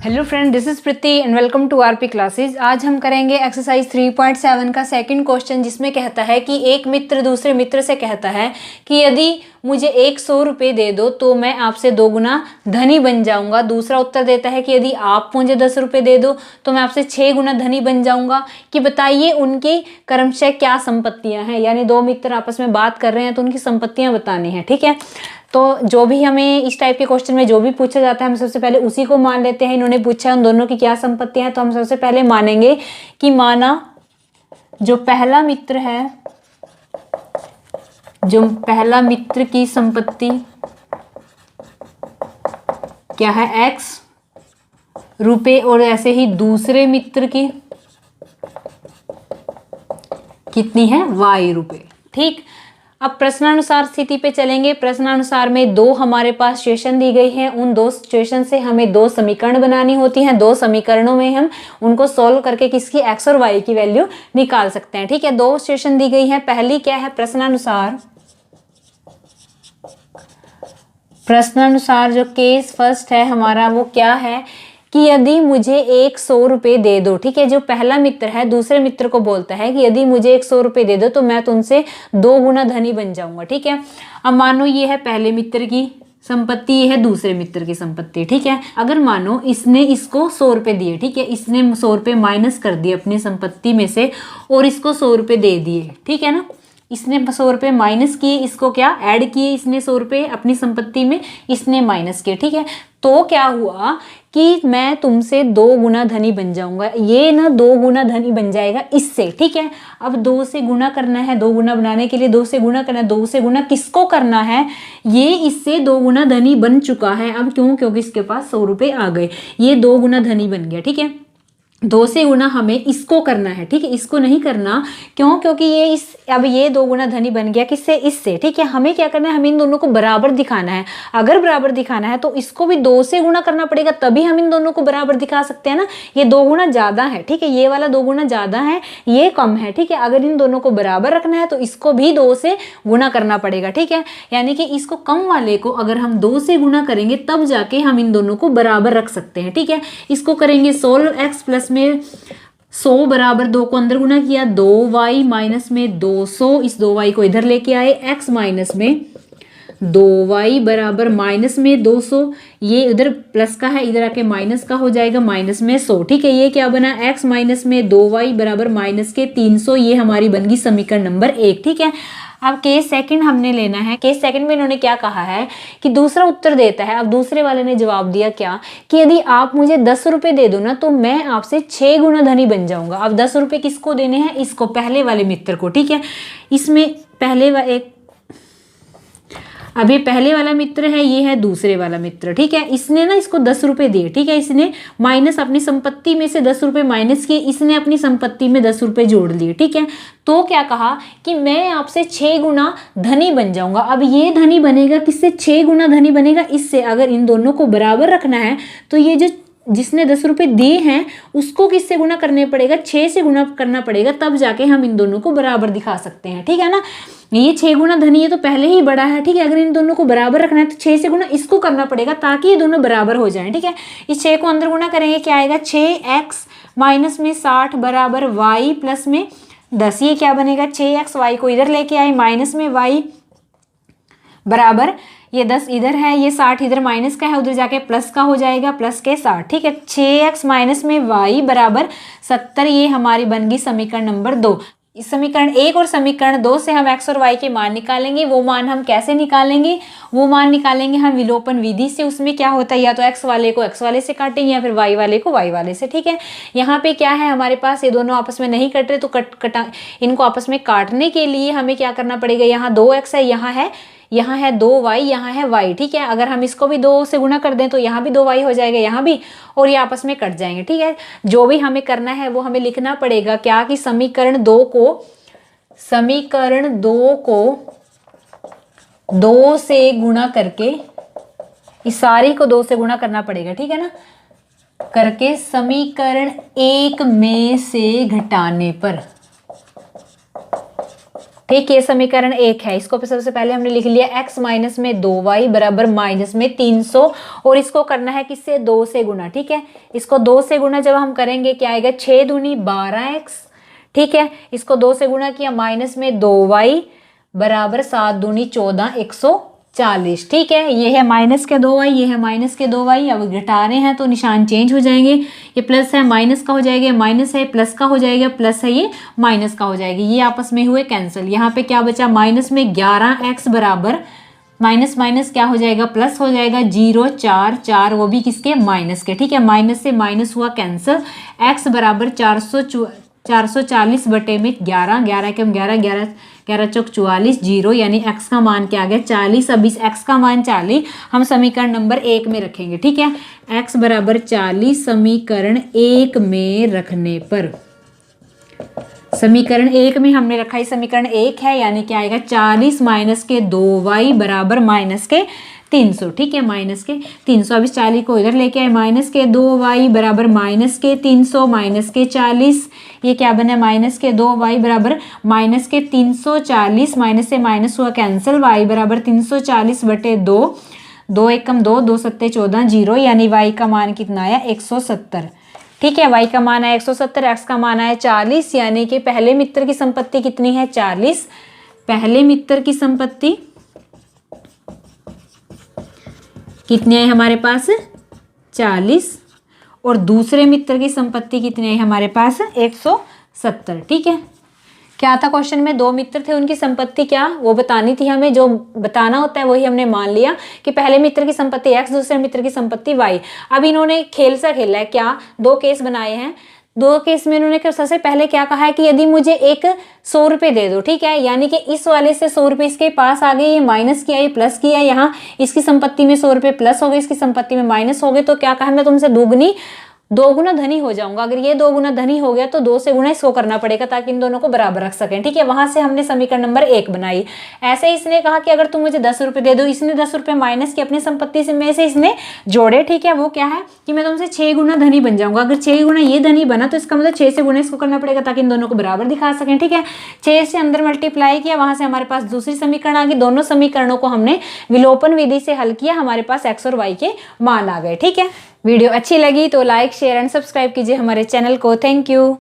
Hello friend, this is Preeti and welcome to RP classes. आज हम करेंगे एक्सरसाइज 3.7 का सेकंड क्वेश्चन, जिसमें कहता है कि एक मित्र दूसरे मित्र से कहता है कि यदि मुझे 100 रुपये दे दो तो मैं आपसे 2 गुना धनी बन जाऊंगा। दूसरा उत्तर देता है कि यदि आप मुझे 10 रुपये दे दो तो मैं आपसे 6 गुना धनी बन जाऊंगा। कि बताइए उनकी क्रमशः क्या संपत्तियां हैं। यानी दो मित्र आपस में बात कर रहे हैं तो उनकी संपत्तियां बतानी है। ठीक है, तो जो भी हमें इस टाइप के क्वेश्चन में जो भी पूछा जाता है हम सबसे पहले उसी को मान लेते हैं। इन्होंने पूछा उन दोनों की क्या संपत्तियां हैं, तो हम सबसे पहले मानेंगे कि माना जो पहला मित्र है, जो पहला मित्र की संपत्ति क्या है, x रुपए, और ऐसे ही दूसरे मित्र की कितनी है, y रुपए। ठीक, अब प्रश्नानुसार स्थिति पे चलेंगे। प्रश्नानुसार में दो हमारे पास सिचुएशन दी गई है, उन दो सिचुएशन से हमें दो समीकरण बनानी होती हैं। दो समीकरणों में हम उनको सॉल्व करके किसकी x और y की वैल्यू निकाल सकते हैं। ठीक है, दो सिचुएशन दी गई है। पहली क्या है, प्रश्नानुसार जो केस फर्स्ट है हमारा वो क्या है कि यदि मुझे 100 रुपये दे दो। ठीक है, जो पहला मित्र है दूसरे मित्र को बोलता है कि यदि मुझे 100 रुपये दे दो तो मैं तुमसे 2 गुना धनी बन जाऊंगा। ठीक है, अब मानो ये है पहले मित्र की संपत्ति, ये है दूसरे मित्र की संपत्ति। ठीक है, अगर मानो इसने इसको 100 रुपये दिए, ठीक है, इसने 100 रुपये माइनस कर दिए अपनी संपत्ति में से और इसको 100 रुपये दे दिए। ठीक है ना, इसने 100 रुपये माइनस किए, इसको क्या ऐड किए, इसने 100 रुपये अपनी संपत्ति में, इसने माइनस किए। ठीक है, तो क्या हुआ कि मैं तुमसे 2 गुना धनी बन जाऊंगा। ये ना 2 गुना धनी बन जाएगा इससे। ठीक है, अब 2 से गुना करना है, 2 गुना बनाने के लिए 2 से गुना करना है। 2 से गुना किसको करना है, ये इससे 2 गुना धनी बन चुका है। अब क्यों, क्योंकि इसके पास 100 रुपये आ गए, ये 2 गुना धनी बन गया। ठीक है, 2 से गुना हमें इसको करना है। ठीक है, इसको नहीं करना, क्यों, क्योंकि ये अब ये 2 गुना धनी बन गया किससे, इससे। ठीक है, हमें क्या करना है, हमें इन दोनों को बराबर दिखाना है। अगर बराबर दिखाना है तो इसको भी 2 से गुना करना पड़ेगा, तभी हम इन दोनों को बराबर दिखा सकते हैं ना। ये 2 गुना ज्यादा है, ठीक है, ये वाला 2 गुना ज्यादा है, ये कम है। ठीक है, अगर इन दोनों को बराबर रखना है तो इसको भी 2 से गुना करना पड़ेगा। ठीक है, यानी कि इसको कम वाले को अगर हम 2 से गुना करेंगे तब जाके हम इन दोनों को बराबर रख सकते हैं। ठीक है, इसको करेंगे सोल्व। x प्लस में 100 बराबर 2 को अंदर गुना किया, 2y माइनस में 200, इस 2y को इधर लेके आए, x माइनस में 2y बराबर माइनस में 200, ये इधर प्लस का है, इधर आके माइनस का हो जाएगा, माइनस में 100। ठीक है, ये क्या बना, x माइनस में 2y बराबर माइनस के 300, ये हमारी बन गई समीकरण नंबर 1। ठीक है, अब केस सेकंड हमने लेना है। केस सेकंड में इन्होंने क्या कहा है कि दूसरा उत्तर देता है। अब दूसरे वाले ने जवाब दिया क्या कि यदि आप मुझे 10 रुपये दे दो ना तो मैं आपसे 6 गुना धनी बन जाऊंगा। अब 10 रुपये किसको देने हैं, इसको, पहले वाले मित्र को। ठीक है, इसमें अभी पहले वाला मित्र है, ये है दूसरे वाला मित्र। ठीक है, इसने ना इसको 10 रुपये दिए। ठीक है, इसने माइनस अपनी संपत्ति में से 10 रुपये माइनस किए, इसने अपनी संपत्ति में 10 रुपये जोड़ लिए। ठीक है, तो क्या कहा कि मैं आपसे 6 गुना धनी बन जाऊंगा। अब ये धनी बनेगा किससे, 6 गुना धनी बनेगा इससे। अगर इन दोनों को बराबर रखना है तो ये जो जिसने 10 रुपये दिए हैं उसको किससे गुना करने पड़ेगा, 6 से गुना करना पड़ेगा, तब जाके हम इन दोनों को बराबर दिखा सकते हैं। ठीक है ना, ये 6 गुना धनी है तो पहले ही बड़ा है। ठीक है, अगर इन दोनों को बराबर रखना है तो 6 से गुना इसको करना पड़ेगा ताकि ये दोनों बराबर हो जाएं। ठीक है, इस 6 को अंदर गुना करेंगे, क्या आएगा, 6x माइनस में 60 बराबर y प्लस में 10। ये क्या बनेगा, 6x, y को इधर लेके आए, माइनस में y बराबर, ये 10 इधर है, ये 60 इधर माइनस का है, उधर जाके प्लस का हो जाएगा, प्लस के 60। ठीक है, 6x माइनस में y बराबर 70, ये हमारी बन गई समीकरण नंबर 2। इस समीकरण 1 और समीकरण 2 से हम x और y के मान निकालेंगे। वो मान हम कैसे निकालेंगे, वो मान निकालेंगे हम विलोपन विधि से। उसमें क्या होता है, या तो x वाले को x वाले से काटेंगे या फिर y वाले को y वाले से। ठीक है, यहाँ पे क्या है हमारे पास, ये दोनों आपस में नहीं कट रहे तो इनको आपस में काटने के लिए हमें क्या करना पड़ेगा, यहाँ 2x है, यहाँ है 2y, यहाँ है y। ठीक है, अगर हम इसको भी 2 से गुना कर दें तो यहाँ भी 2y हो जाएगा, यहाँ भी, और ये आपस में कट जाएंगे। ठीक है, जो भी हमें करना है वो हमें लिखना पड़ेगा क्या कि समीकरण 2 को 2 से गुना करके, इस सारी को 2 से गुना करना पड़ेगा। ठीक है ना, करके समीकरण 1 में से घटाने पर ठीक, ये समीकरण 1 है। इसको सबसे पहले हमने लिख लिया x माइनस में 2y बराबर माइनस में 300, और इसको करना है किससे, 2 से गुना। ठीक है, इसको 2 से गुना जब हम करेंगे क्या आएगा, 6 दूनी 12x। ठीक है, इसको 2 से गुना किया, माइनस में 2y बराबर 7 दूनी 14, 140। ठीक है, ये है माइनस के 2y, ये है माइनस के 2y। अब घटा रहे हैं तो निशान चेंज हो जाएंगे, ये प्लस है माइनस का हो जाएगा, माइनस है प्लस का हो जाएगा, प्लस है ये माइनस का हो जाएगा, ये आपस में हुए कैंसिल। यहाँ पे क्या बचा, माइनस में 11x बराबर माइनस माइनस क्या हो जाएगा, प्लस हो जाएगा, 0 4 4, वो भी किसके, माइनस के। ठीक है, माइनस से माइनस हुआ कैंसिल। x बराबर 440 बटे में 11, 11 के 11, 11 11 चौक 44, 0, यानी x का मान क्या आ गया, 40। अब इस x का मान 40 हम समीकरण नंबर 1 में रखेंगे। ठीक है, x बराबर 40 समीकरण 1 में रखने पर, समीकरण 1 में हमने रखा है, समीकरण 1 है, यानी क्या आएगा, 40 माइनस के 2y बराबर माइनस के 300। ठीक है, माइनस के 300। अब इस 40 को इधर लेके आए, माइनस के 2y बराबर माइनस के 300 माइनस के 40, ये क्या बना, माइनस के 2y बराबर माइनस के 340, माइनस से माइनस हुआ कैंसिल, y बराबर 340 बटे 2, 2 एकम 2, 2 सत्ते 14, 0, यानी y का मान कितना आया, 170। ठीक है, y का मान आया 170, x का मान आया 40, यानी कि पहले मित्र की संपत्ति कितनी है, 40। पहले मित्र की संपत्ति कितनी है हमारे पास, 40, और दूसरे मित्र की संपत्ति कितनी है हमारे पास, 170। ठीक है, क्या था क्वेश्चन में, 2 मित्र थे, उनकी संपत्ति क्या वो बतानी थी हमें, जो बताना होता है वही हमने मान लिया कि पहले मित्र की संपत्ति x, दूसरे मित्र की संपत्ति y। अब इन्होंने खेल सा खेला है, क्या 2 केस बनाए हैं, 2 केस में इन्होंने सबसे पहले क्या कहा है कि यदि मुझे एक 100 रुपये दे दो। ठीक है, यानी कि इस वाले से 100 रुपये इसके पास आ गए, ये माइनस किया, ये प्लस किया, यहाँ इसकी संपत्ति में 100 रुपये प्लस हो गए, इसकी संपत्ति में माइनस हो गए, तो क्या कहा, मैं तुमसे 2 गुना धनी हो जाऊंगा। अगर ये 2 गुना धनी हो गया तो 2 से गुना इसको करना पड़ेगा ताकि इन दोनों को बराबर रख सकें। ठीक है, वहां से हमने समीकरण नंबर 1 बनाई। ऐसे ही इसने कहा कि अगर तुम मुझे 10 रुपये दे दो, इसने 10 रुपये माइनस की अपनी संपत्ति से में से इसने जोड़े। ठीक है, वो क्या है कि मैं तुमसे 6 गुना धनी बन जाऊंगा। अगर 6 गुना ये धनी बना तो इसका मतलब 6 से गुना इसको करना पड़ेगा ताकि इन दोनों को बराबर दिखा सकें। ठीक है, 6 से अंदर मल्टीप्लाई किया, वहां से हमारे पास दूसरी समीकरण आ गई। दोनों समीकरणों को हमने विलोपन विधि से हल किया, हमारे पास x और y के मान आ गए। ठीक है, वीडियो अच्छी लगी तो लाइक शेयर एंड सब्सक्राइब कीजिए हमारे चैनल को। Thank you.